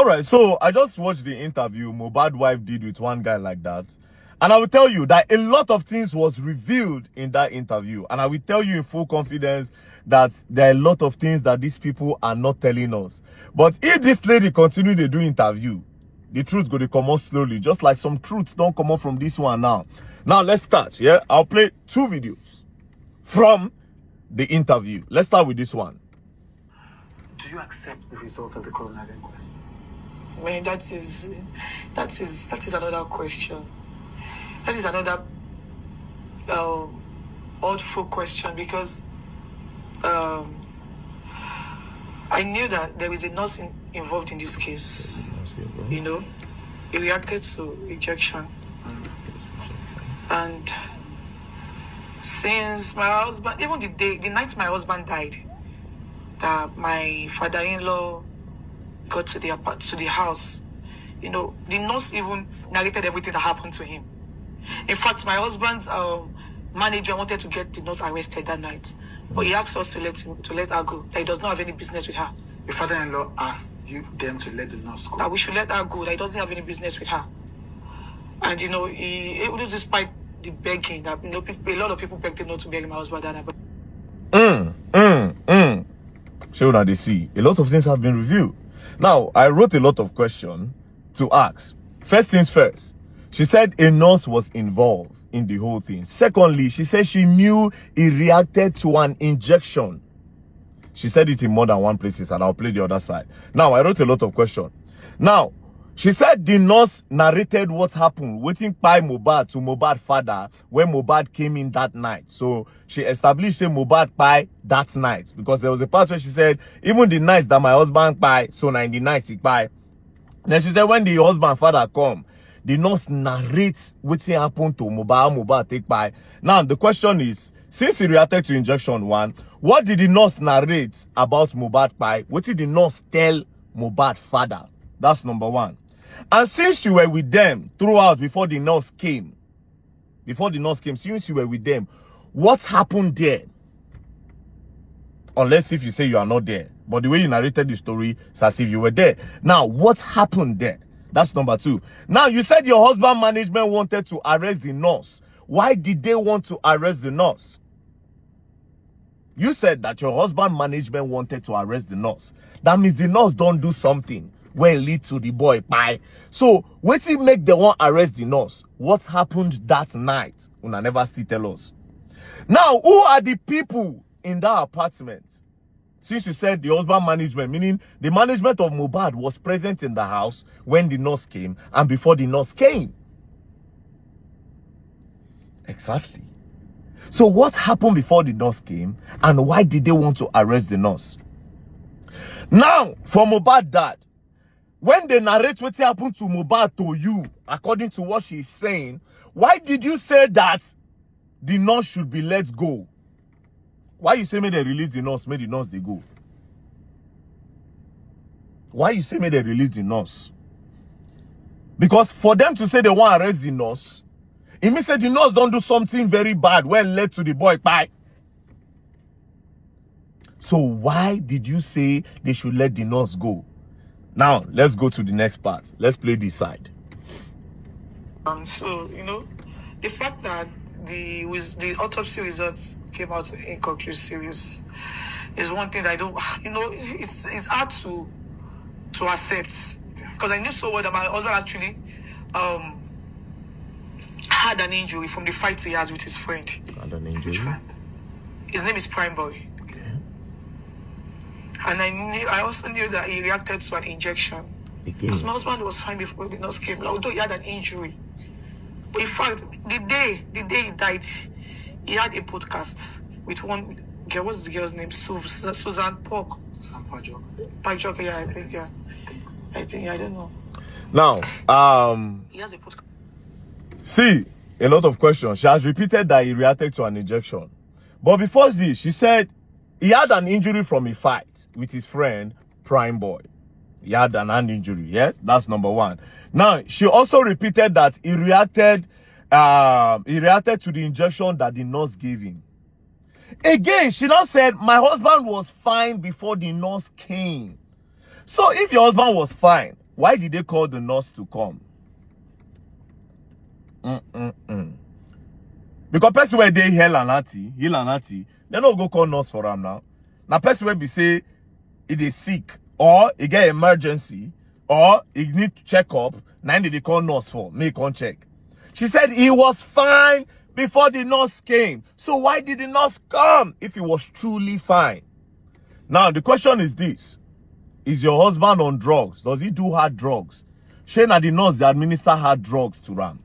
All right, so I just watched the interview Mohbad wife did with one guy like that. And I will tell you that a lot of things was revealed in that interview. And I will tell you in full confidence that there are a lot of things that these people are not telling us. But if this lady continue to do interview, the truth go to come out slowly. Just like some truths don't come out from this one now. Now let's start, yeah? I'll play 2 videos from the interview. Let's start with this one. Do you accept the results of the coroner inquest? I mean, that is another question. That is another awful question, because I knew that there is a nurse involved in this case. You know, he reacted to injection, and since my husband, even the night my husband died, that my father-in-law got to the house, you know, the nurse even narrated everything that happened to him. In fact, my husband's manager wanted to get the nurse arrested that night, but he asked us to let her go. That he does not have any business with her. Your father-in-law asked them to let the nurse go. That we should let her go. That he doesn't have any business with her. And you know, despite the begging that, you know, a lot of people begged him not to bury my husband that night. So now they see a lot of things have been revealed. Now, I wrote a lot of questions to ask. First things first, she said a nurse was involved in the whole thing. Secondly, she said she knew he reacted to an injection. She said it in more than one places, and I'll play the other side. Now, I wrote a lot of questions. Now, she said the nurse narrated what happened, waiting by Mohbad to Mohbad father when Mohbad came in that night. So she established say Mohbad by that night, because there was a part where she said even the night that my husband by, so 90 nights he by. Then she said when the husband father come, the nurse narrates what happened to Mohbad take by. Now the question is, since he reacted to injection 1, what did the nurse narrate about Mohbad by? What did the nurse tell Mohbad father? That's number 1. And since you were with them throughout before the nurse came, since you were with them, what happened there? Unless if you say you are not there. But the way you narrated the story, it's as if you were there. Now, what happened there? That's number 2. Now, you said your husband management wanted to arrest the nurse. Why did they want to arrest the nurse? You said that your husband management wanted to arrest the nurse. That means the nurse don't do something where it lead to the boy pie. So, what it make the one arrest the nurse? What happened that night? Una never still tell us. Now, who are the people in that apartment? Since you said the husband management, meaning the management of Mohbad was present in the house when the nurse came and before the nurse came. Exactly. So what happened before the nurse came, and why did they want to arrest the nurse? Now, for Mohbad dad, when they narrate what happened to Mohbad to you, according to what she's saying, why did you say that the nurse should be let go? Why you say may they release the nurse, may the nurse they go? Why you say may they release the nurse? Because for them to say they want to arrest the nurse, it means that the nurse don't do something very bad when led to the boy bye. So why did you say they should let the nurse go? Now, let's go to the next part. Let's play this side. So, you know, the fact that the autopsy results came out inconclusive is one thing that I don't, you know, it's hard to accept. Because I knew so well that my husband actually had an injury from the fight he has with his friend. Had an injury? His name is Prime Boy. And I also knew that he reacted to an injection. Because my husband was fine before the nurse came, although he had an injury. But in fact, the day he died, he had a podcast with one girl. What's the girl's name? Susan Park. Susan Pajok. Pajok, yeah, I think, yeah. I don't know. Now, he has a podcast. See, a lot of questions. She has repeated that he reacted to an injection. But before this, she said he had an injury from a fight with his friend, Prime Boy. He had an hand injury, yes? That's number 1. Now, she also repeated that he reacted to the injection that the nurse gave him. Again, she now said, my husband was fine before the nurse came. So if your husband was fine why did they call the nurse to come? Because person where they heal and heal and hearty, they don't go call nurse for them now. Now person where be say it is sick or it get emergency or it need to check up, now they call nurse for make on check. She said he was fine before the nurse came. So why did the nurse come if he was truly fine? Now the question is this: is your husband on drugs? Does he do hard drugs? Shane and the nurse they administer hard drugs to Ram.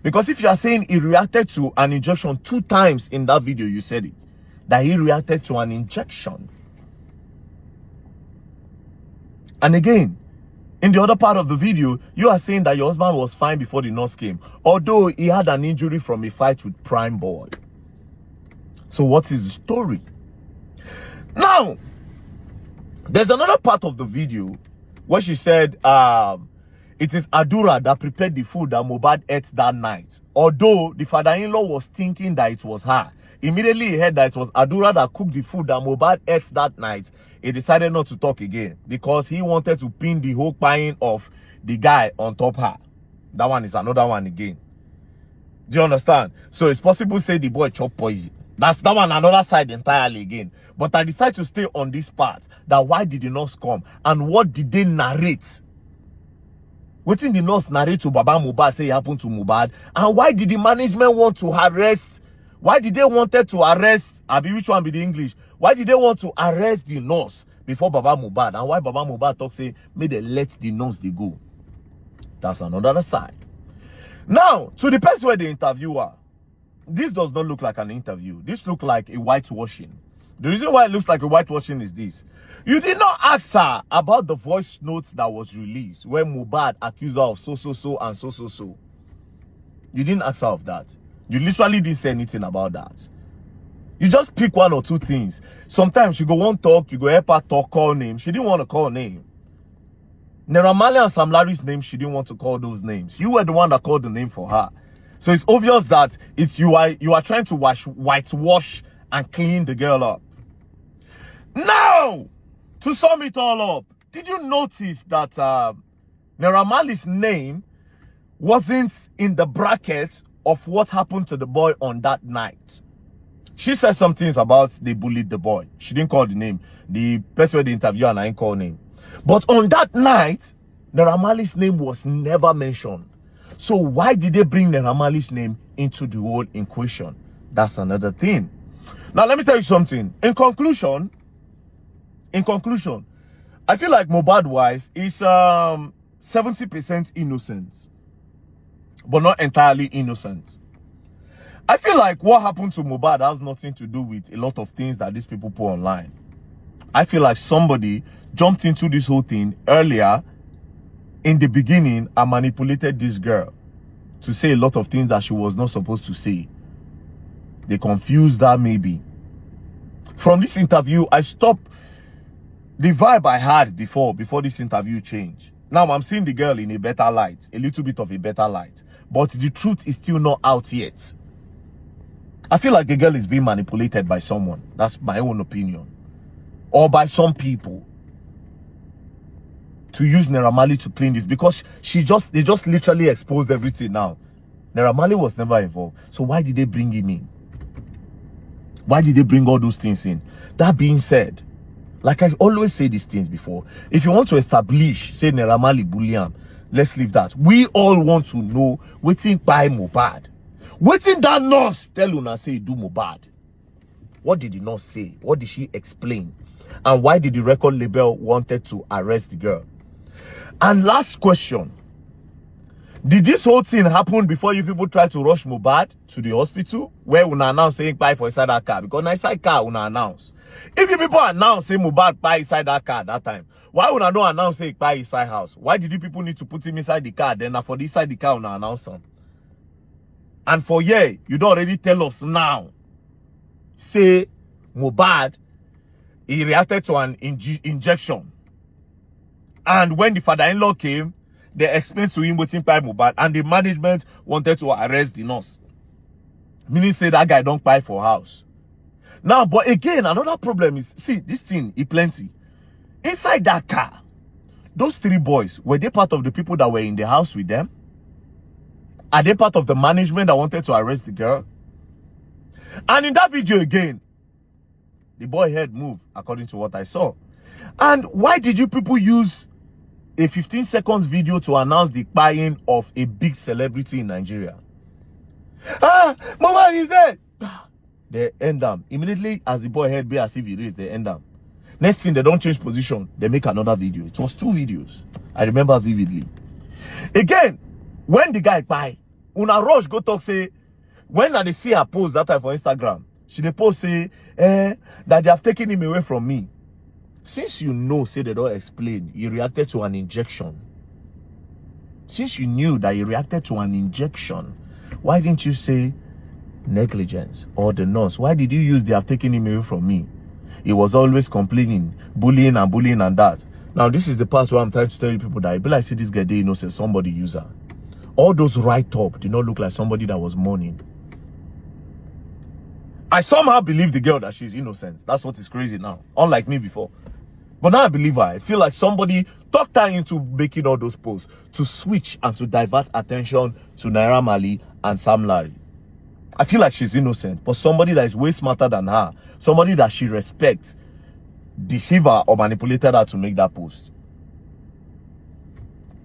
Because if you are saying he reacted to an injection 2 times in that video, you said it, that he reacted to an injection. And again, in the other part of the video, you are saying that your husband was fine before the nurse came, although he had an injury from a fight with Prime Boy. So what is the story? Now, there's another part of the video where she said, it is Adura that prepared the food that Mohbad ate that night. Although the father-in-law was thinking that it was her. Immediately he heard that it was Adura that cooked the food that Mohbad ate that night. He decided not to talk again because he wanted to pin the whole pine of the guy on top her. That one is another one again. Do you understand? So it's possible to say the boy chop poison. That's that one another side entirely again. But I decided to stay on this part. That why did the nurse come? And what did they narrate? What did the nurse narrate to Baba Mohbad say happened to Mohbad? And why did the management want to arrest? Why did they wanted to arrest? Abi, which one be the English? Why did they want to arrest the nurse before Baba Mohbad? And why Baba Mohbad talk say, may they let the nurse they go? That's another side. Now, to the person where the interviewer, this does not look like an interview. This looks like a whitewashing. The reason why it looks like a whitewashing is this. You did not ask her about the voice notes that was released where Mohbad accused her of so and so. You didn't ask her of that. You literally didn't say anything about that. You just pick 1 or 2 things. Sometimes you go want talk, you go help her talk, call name. She didn't want to call name. Naira Marley and Sam Larry's name, she didn't want to call those names. You were the one that called the name for her. So it's obvious that it's you are trying to whitewash and clean the girl up. Now, to sum it all up, did you notice that Naira Marley's name wasn't in the bracket of what happened to the boy on that night? She said some things about they bullied the boy. She didn't call the name. The person where the interview and I didn't call name. But on that night, Naira Marley's name was never mentioned. So why did they bring Naira Marley's name into the whole equation? That's another thing. Now let me tell you something. In conclusion, I feel like Mohbad's wife is 70% innocent, but not entirely innocent. I feel like what happened to Mohbad has nothing to do with a lot of things that these people put online. I feel like somebody jumped into this whole thing earlier in the beginning and manipulated this girl to say a lot of things that she was not supposed to say. They confused her maybe. From this interview, I stopped. The vibe I had before this interview changed. Now I'm seeing the girl in a better light, a little bit of a better light. But the truth is still not out yet. I feel like the girl is being manipulated by someone. That's my own opinion. Or by some people. To use Naira Marley to clean this. Because they just literally exposed everything now. Naira Marley was never involved. So why did they bring him in? Why did they bring all those things in? That being said, like I always say these things before, if you want to establish, say Naira Marley bullion, let's leave that. We all want to know wetin by Mohbad. Wetin that nurse tell una say do Mohbad? What did the nurse say? What did she explain? And why did the record label wanted to arrest the girl? And last question. Did this whole thing happen before you people try to rush Mohbad to the hospital? Where una announce saying buy for inside that car? Because inside car una announce. If you people announce say Mohbad buy inside that car at that time, why una don't announce say buy inside house? Why did you people need to put him inside the car? Then for the inside the car una announce him? And for you don't already tell us now. Say Mohbad, he reacted to an injection. And when the father-in-law came, they explained to him waiting by Mohbad, and the management wanted to arrest the nurse. Meaning say that guy don't buy for house. Now, but again, another problem is, see, this thing is plenty. Inside that car, those 3 boys, were they part of the people that were in the house with them? Are they part of the management that wanted to arrest the girl? And in that video again, the boy head moved, according to what I saw. And why did you people use a 15 seconds video to announce the buying of a big celebrity in Nigeria? Mohbad is dead. They end them. Immediately as the boy head be as if he raised, they end them. Next thing, they don't change position. They make another video. It was 2 videos. I remember vividly. Again, when the guy buy, Una Rush go talk say, when they see her post that time for Instagram, she dey post say, that they have taken him away from me. Since you know, say they don't explain, he reacted to an injection. Since you knew that he reacted to an injection, why didn't you say negligence or the nurse? Why did you use they have taken him away from me? He was always complaining, bullying and that. Now, this is the part where I'm trying to tell you people that I be like, see this guy, they say somebody user. All those write-up did not look like somebody that was mourning. I somehow believe the girl that she's innocent. That's what is crazy now. Unlike me before. But now I believe her. I feel like somebody talked her into making all those posts to switch and to divert attention to Naira Marley and Sam Larry. I feel like she's innocent, but somebody that is way smarter than her, somebody that she respects, deceived her or manipulated her to make that post.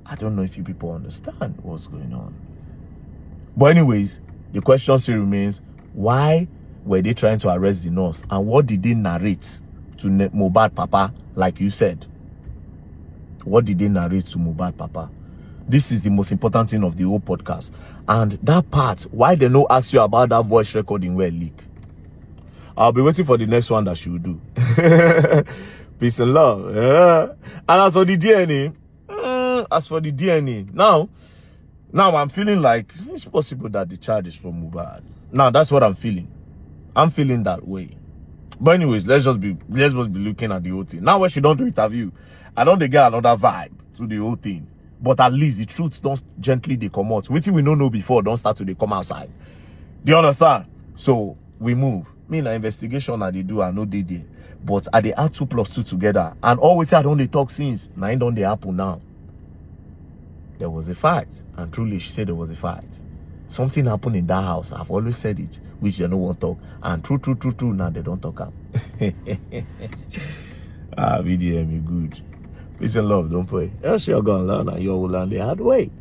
I don't know if you people understand what's going on. But anyways, the question still remains, why were they trying to arrest the nurse? And what did they narrate to Mohbad Papa, like you said? What did they narrate to Mohbad Papa? This is the most important thing of the whole podcast. And that part, why they no ask you about that voice recording where leak? I'll be waiting for the next one that she will do. Peace and love. Yeah. And as for the DNA, now I'm feeling like it's possible that the charge is from Mohbad. Now that's what I'm feeling. I'm feeling that way. But anyways, let's just be looking at the whole thing. Now when she don't do interview, I don't get another vibe to the whole thing. But at least the truth don't gently they come out. Waiting we don't know before don't start to they come outside. Do you understand? So we move. Me na investigation I they do, I know they did. But I they add 2 + 2 together. And always I don't they talk since. Now it don't they happen now. There was a fight. And truly she said there was a fight. Something happened in that house. I've always said it, which they no want to talk. And true, now they don't talk up. VDM, you good. Peace and love, don't pray. Else you're gonna learn and you will learn the hard way.